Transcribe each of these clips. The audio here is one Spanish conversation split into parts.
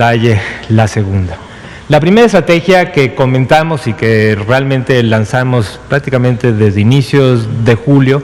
detalle la segunda. La primera estrategia que comentamos y que realmente lanzamos prácticamente desde inicios de julio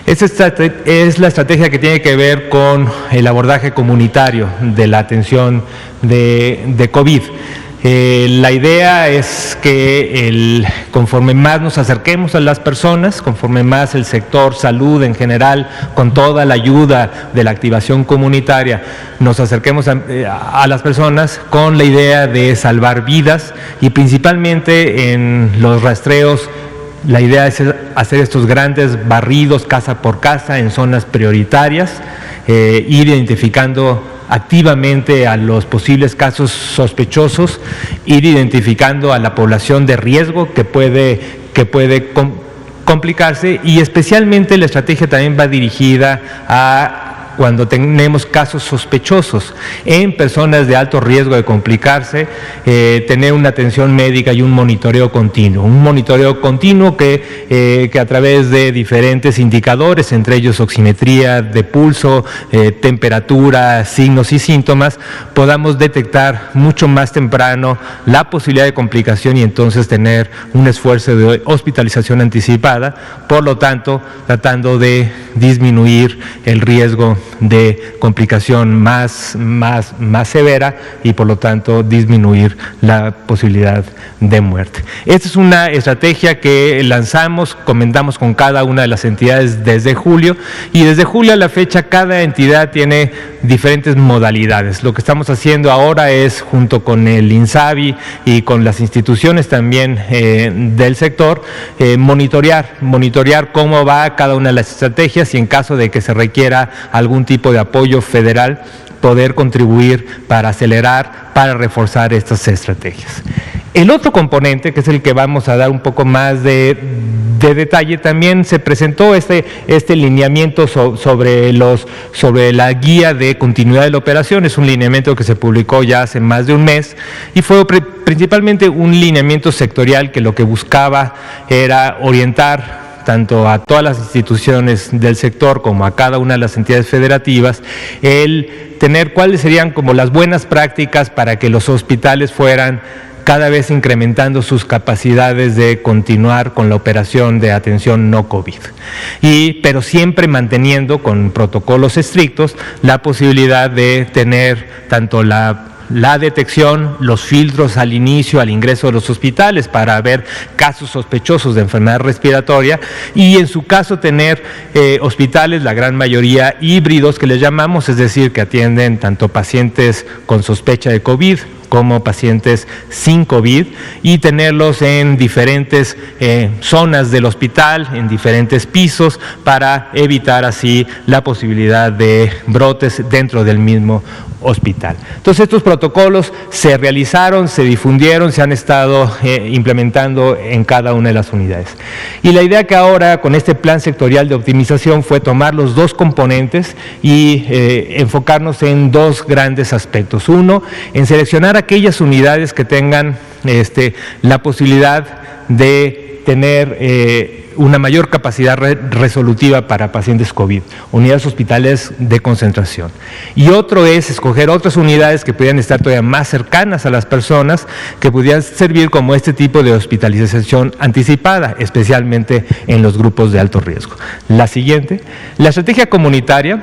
es la estrategia que tiene que ver con el abordaje comunitario de la atención de COVID. La idea es que conforme más nos acerquemos a las personas, conforme más el sector salud en general, con toda la ayuda de la activación comunitaria, nos acerquemos a las personas con la idea de salvar vidas y principalmente en los rastreos. La idea es hacer estos grandes barridos casa por casa en zonas prioritarias, ir identificando activamente a los posibles casos sospechosos, ir identificando a la población de riesgo que puede complicarse, y especialmente la estrategia también va dirigida a cuando tenemos casos sospechosos en personas de alto riesgo de complicarse, tener una atención médica y un monitoreo continuo que a través de diferentes indicadores, entre ellos oximetría de pulso, temperatura, signos y síntomas, podamos detectar mucho más temprano la posibilidad de complicación y entonces tener un esfuerzo de hospitalización anticipada, por lo tanto tratando de disminuir el riesgo de complicación más severa y por lo tanto disminuir la posibilidad de muerte. Esta es una estrategia que lanzamos, comentamos con cada una de las entidades desde julio, y desde julio a la fecha cada entidad tiene diferentes modalidades. Lo que estamos haciendo ahora es, junto con el INSABI y con las instituciones también del sector, monitorear cómo va cada una de las estrategias y en caso de que se requiera algún tipo de apoyo federal, poder contribuir para acelerar, para reforzar estas estrategias. El otro componente, que es el que vamos a dar un poco más de detalle, también se presentó este lineamiento sobre la guía de continuidad de la operación. Es un lineamiento que se publicó ya hace más de un mes y fue principalmente un lineamiento sectorial que lo que buscaba era orientar tanto a todas las instituciones del sector como a cada una de las entidades federativas, el tener cuáles serían como las buenas prácticas para que los hospitales fueran cada vez incrementando sus capacidades de continuar con la operación de atención no COVID. Pero siempre manteniendo con protocolos estrictos la posibilidad de tener tanto la detección, los filtros al inicio, al ingreso de los hospitales para ver casos sospechosos de enfermedad respiratoria y en su caso tener hospitales, la gran mayoría híbridos que les llamamos, es decir, que atienden tanto pacientes con sospecha de COVID como pacientes sin COVID y tenerlos en diferentes zonas del hospital, en diferentes pisos, para evitar así la posibilidad de brotes dentro del mismo hospital. Entonces estos protocolos se realizaron, se difundieron, se han estado implementando en cada una de las unidades. Y la idea que ahora con este plan sectorial de optimización fue tomar los dos componentes y enfocarnos en dos grandes aspectos. Uno, en seleccionar aquellas unidades que tengan la posibilidad de tener una mayor capacidad resolutiva para pacientes COVID, unidades hospitales de concentración. Y otro es escoger otras unidades que pudieran estar todavía más cercanas a las personas, que pudieran servir como este tipo de hospitalización anticipada, especialmente en los grupos de alto riesgo. La siguiente, la estrategia comunitaria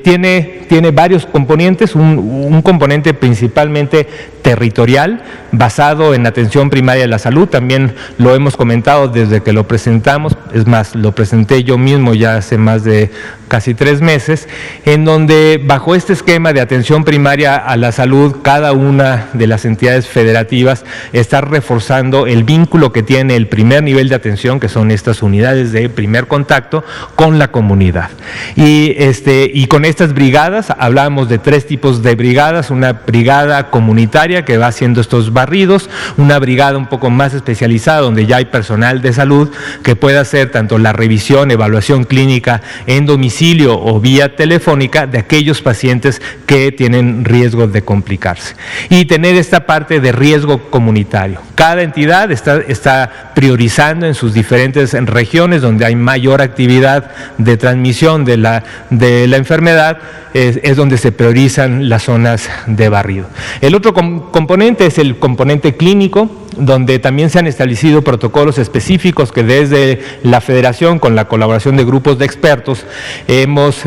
tiene varios componentes, un componente principalmente territorial, basado en atención primaria de la salud. También lo hemos comentado desde que lo presentamos, es más, lo presenté yo mismo ya hace más de casi 3 meses, en donde bajo este esquema de atención primaria a la salud, cada una de las entidades federativas está reforzando el vínculo que tiene el primer nivel de atención, que son estas unidades de primer contacto, con la comunidad. Y con estas brigadas, hablábamos de 3 tipos de brigadas: una brigada comunitaria que va haciendo estos barridos, una brigada un poco más especializada donde ya hay personal de salud que puede hacer tanto la revisión, evaluación clínica en domicilio o vía telefónica de aquellos pacientes que tienen riesgo de complicarse, y tener esta parte de riesgo comunitario. Cada entidad está priorizando en sus diferentes regiones donde hay mayor actividad de transmisión de la enfermedad, es donde se priorizan las zonas de barrido. El otro componente es el componente clínico, donde también se han establecido protocolos específicos que desde la Federación, con la colaboración de grupos de expertos, hemos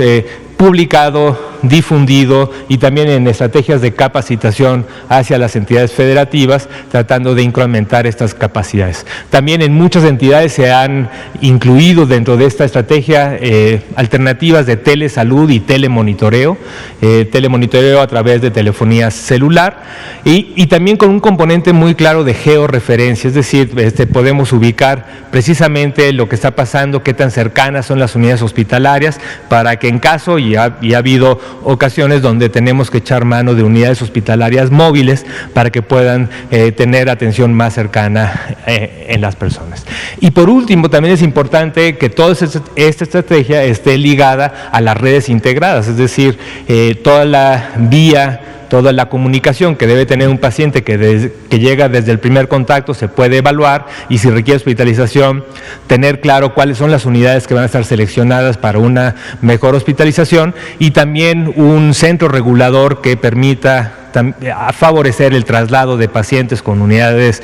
publicado, difundido y también en estrategias de capacitación hacia las entidades federativas, tratando de incrementar estas capacidades. También en muchas entidades se han incluido dentro de esta estrategia alternativas de telesalud y telemonitoreo a través de telefonía celular y también con un componente muy claro de georreferencia, es decir, podemos ubicar precisamente lo que está pasando, qué tan cercanas son las unidades hospitalarias, para que en caso, y ha habido ocasiones donde tenemos que echar mano de unidades hospitalarias móviles para que puedan tener atención más cercana en las personas. Y por último, también es importante que toda esta estrategia esté ligada a las redes integradas, es decir, toda la comunicación que debe tener un paciente que llega desde el primer contacto se puede evaluar, y si requiere hospitalización, tener claro cuáles son las unidades que van a estar seleccionadas para una mejor hospitalización, y también un centro regulador que permita a favorecer el traslado de pacientes con unidades,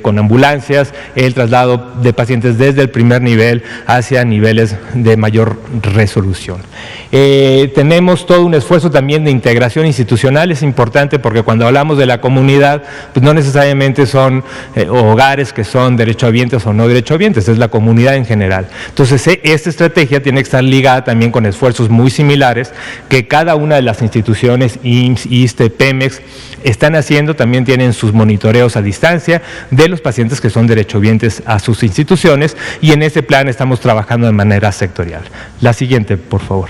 con ambulancias, el traslado de pacientes desde el primer nivel hacia niveles de mayor resolución. Tenemos todo un esfuerzo también de integración institucional, es importante porque cuando hablamos de la comunidad, pues no necesariamente son hogares que son derechohabientes o no derechohabientes, es la comunidad en general. Entonces, esta estrategia tiene que estar ligada también con esfuerzos muy similares que cada una de las instituciones, IMSS, ISSSTE, Pemex, están haciendo. También tienen sus monitoreos a distancia de los pacientes que son derechohabientes a sus instituciones, y en ese plan estamos trabajando de manera sectorial. La siguiente, por favor.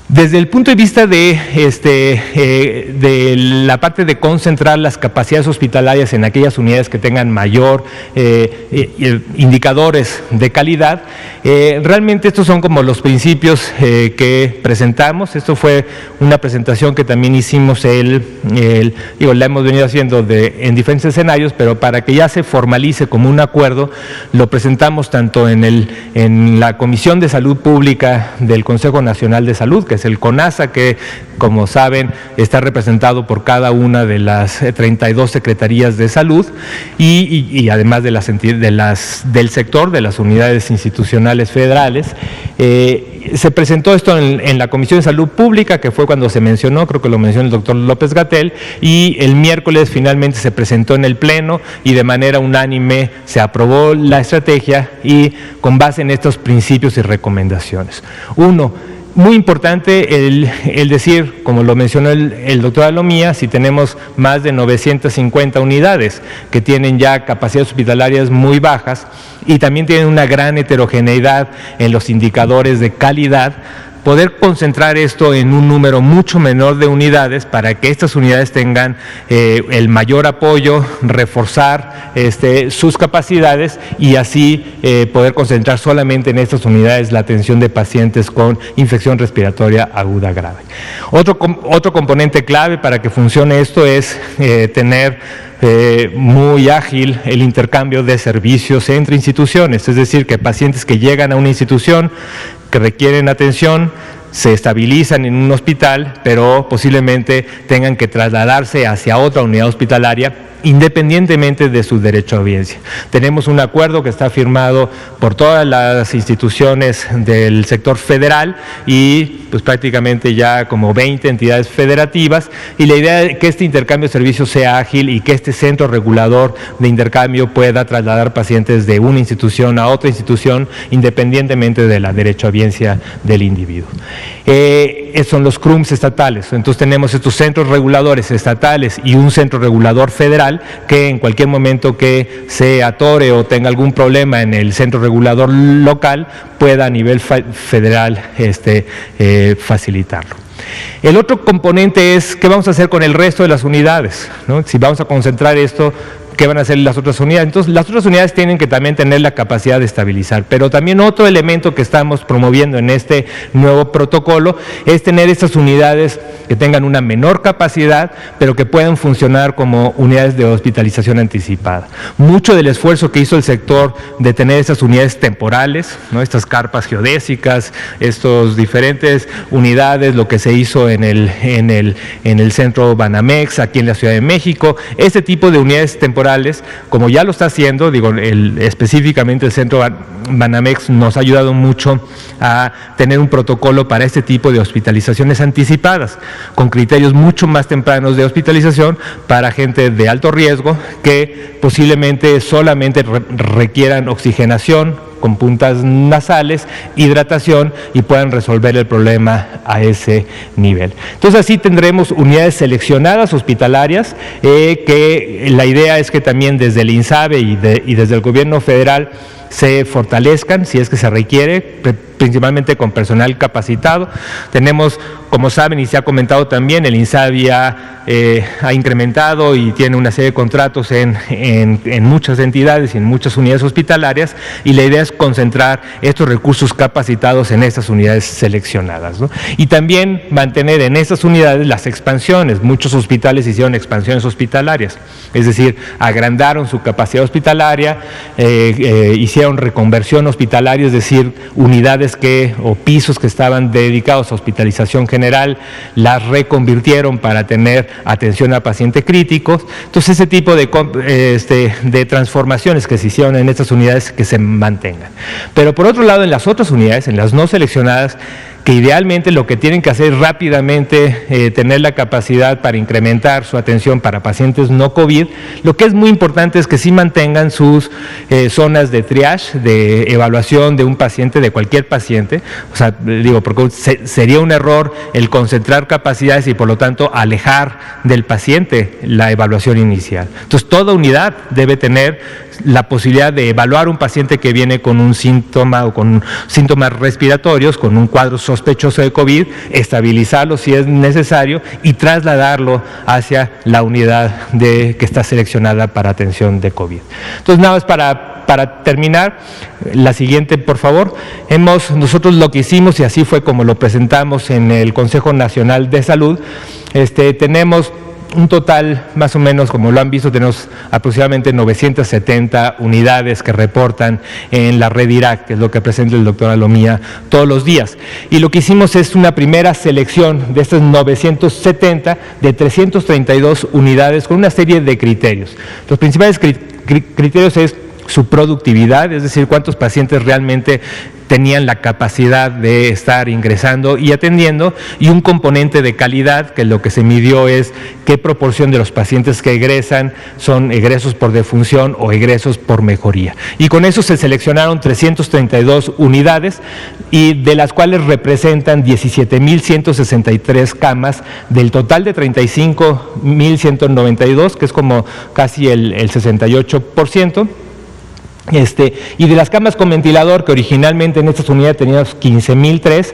Desde el punto de vista de la parte de concentrar las capacidades hospitalarias en aquellas unidades que tengan mayor indicadores de calidad, realmente estos son como los principios que presentamos. Esto fue una presentación que también hicimos, la hemos venido haciendo en diferentes escenarios, pero para que ya se formalice como un acuerdo, lo presentamos tanto en la Comisión de Salud Pública del Consejo Nacional de Salud, que es el CONASA, que como saben está representado por cada una de las 32 secretarías de salud y además del sector, de las unidades institucionales federales. Se presentó esto en la Comisión de Salud Pública, que fue cuando se mencionó, creo que lo mencionó el doctor López-Gatell, y el miércoles finalmente se presentó en el Pleno y de manera unánime se aprobó la estrategia, y con base en estos principios y recomendaciones. Uno, muy importante el decir, como lo mencionó el doctor Alomía, si tenemos más de 950 unidades que tienen ya capacidades hospitalarias muy bajas y también tienen una gran heterogeneidad en los indicadores de calidad, poder concentrar esto en un número mucho menor de unidades para que estas unidades tengan el mayor apoyo, reforzar sus capacidades y así poder concentrar solamente en estas unidades la atención de pacientes con infección respiratoria aguda grave. Otro componente clave para que funcione esto es tener muy ágil el intercambio de servicios entre instituciones, es decir, que pacientes que llegan a una institución que requieren atención se estabilizan en un hospital, pero posiblemente tengan que trasladarse hacia otra unidad hospitalaria independientemente de su derecho a audiencia. Tenemos un acuerdo que está firmado por todas las instituciones del sector federal y pues prácticamente ya como 20 entidades federativas, y la idea es que este intercambio de servicios sea ágil y que este centro regulador de intercambio pueda trasladar pacientes de una institución a otra institución independientemente de la derecho a audiencia del individuo. Son los CRUMs estatales, entonces tenemos estos centros reguladores estatales y un centro regulador federal que en cualquier momento que se atore o tenga algún problema en el centro regulador local pueda a nivel federal facilitarlo. El otro componente es qué vamos a hacer con el resto de las unidades, ¿no? Si vamos a concentrar esto, ¿qué van a hacer las otras unidades? Entonces, las otras unidades tienen que también tener la capacidad de estabilizar, pero también otro elemento que estamos promoviendo en este nuevo protocolo es tener estas unidades que tengan una menor capacidad, pero que puedan funcionar como unidades de hospitalización anticipada. Mucho del esfuerzo que hizo el sector de tener estas unidades temporales, ¿no? Estas carpas geodésicas, estos diferentes unidades, lo que se hizo en el centro Banamex, aquí en la Ciudad de México, este tipo de unidades temporales, como ya lo está haciendo, específicamente el centro Banamex nos ha ayudado mucho a tener un protocolo para este tipo de hospitalizaciones anticipadas, con criterios mucho más tempranos de hospitalización para gente de alto riesgo que posiblemente solamente requieran oxigenación con puntas nasales, hidratación y puedan resolver el problema a ese nivel. Entonces así tendremos unidades seleccionadas hospitalarias que la idea es que también desde el INSABE y desde el gobierno federal se fortalezcan si es que se requiere, principalmente con personal capacitado. Tenemos, como saben y se ha comentado también, el INSABI ha incrementado y tiene una serie de contratos en muchas entidades y en muchas unidades hospitalarias, y la idea es concentrar estos recursos capacitados en estas unidades seleccionadas, ¿no? Y también mantener en estas unidades las expansiones. Muchos hospitales hicieron expansiones hospitalarias, es decir, agrandaron su capacidad hospitalaria, hicieron reconversión hospitalaria, es decir, unidades o pisos que estaban dedicados a hospitalización general, las reconvirtieron para tener atención a pacientes críticos. Entonces, ese tipo de transformaciones que se hicieron en estas unidades que se mantengan. Pero por otro lado, en las otras unidades, en las no seleccionadas, que idealmente lo que tienen que hacer rápidamente, tener la capacidad para incrementar su atención para pacientes no COVID, lo que es muy importante es que sí mantengan sus zonas de triage, de evaluación de un paciente, de cualquier paciente. O sea, porque sería un error el concentrar capacidades y por lo tanto alejar del paciente la evaluación inicial. Entonces, toda unidad debe tener la posibilidad de evaluar un paciente que viene con un síntoma o con síntomas respiratorios, con un cuadro sospechoso de COVID, estabilizarlo si es necesario y trasladarlo hacia la unidad que está seleccionada para atención de COVID. Entonces, nada más para terminar, la siguiente, por favor. Nosotros lo que hicimos, y así fue como lo presentamos en el Consejo Nacional de Salud, tenemos un total, más o menos, como lo han visto, tenemos aproximadamente 970 unidades que reportan en la red IRAC, que es lo que presenta el doctor Alomía todos los días. Y lo que hicimos es una primera selección de estas 970 de 332 unidades con una serie de criterios. Los principales criterios es su productividad, es decir, cuántos pacientes realmente tenían la capacidad de estar ingresando y atendiendo, y un componente de calidad, que lo que se midió es qué proporción de los pacientes que egresan son egresos por defunción o egresos por mejoría. Y con eso se seleccionaron 332 unidades, y de las cuales representan 17.163 camas del total de 35.192, que es como casi el 68%. Y de las camas con ventilador, que originalmente en estas unidades teníamos 15.003,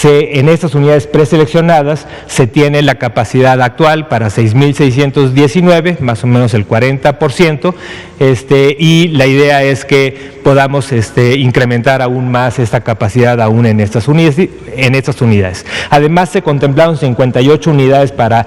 en estas unidades preseleccionadas se tiene la capacidad actual para 6.619, más o menos el 40%, y la idea es que podamos incrementar aún más esta capacidad aún en estas unidades. Además, se contemplaron 58 unidades para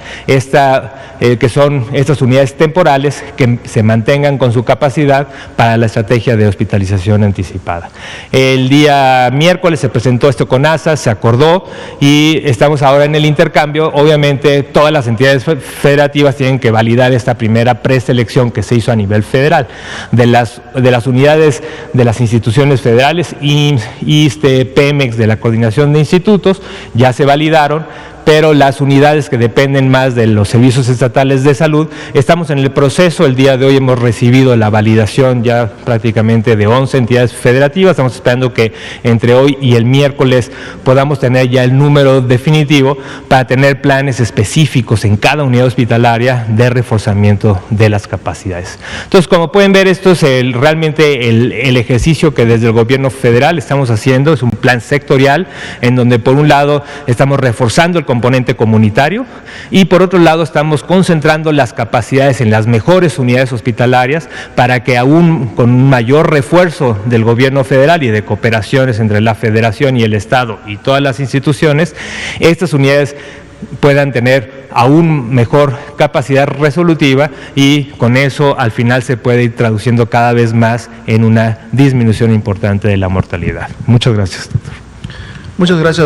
que son estas unidades temporales, que se mantengan con su capacidad para la estrategia de hospitalización anticipada. El día miércoles se presentó esto con ASA, se acordó, y estamos ahora en el intercambio. Obviamente todas las entidades federativas tienen que validar esta primera preselección que se hizo a nivel federal. De las unidades de las instituciones federales, ISSSTE, Pemex, de la coordinación de institutos, ya se validaron, pero las unidades que dependen más de los servicios estatales de salud, estamos en el proceso. El día de hoy hemos recibido la validación ya prácticamente de 11 entidades federativas. Estamos esperando que entre hoy y el miércoles podamos tener ya el número definitivo para tener planes específicos en cada unidad hospitalaria de reforzamiento de las capacidades. Entonces, como pueden ver, esto es realmente el ejercicio que desde el gobierno federal estamos haciendo. Es un plan sectorial en donde, por un lado, estamos reforzando el compromiso componente comunitario, y por otro lado estamos concentrando las capacidades en las mejores unidades hospitalarias para que aún con un mayor refuerzo del gobierno federal y de cooperaciones entre la Federación y el Estado y todas las instituciones, estas unidades puedan tener aún mejor capacidad resolutiva, y con eso al final se puede ir traduciendo cada vez más en una disminución importante de la mortalidad. Muchas gracias, doctor. Muchas gracias.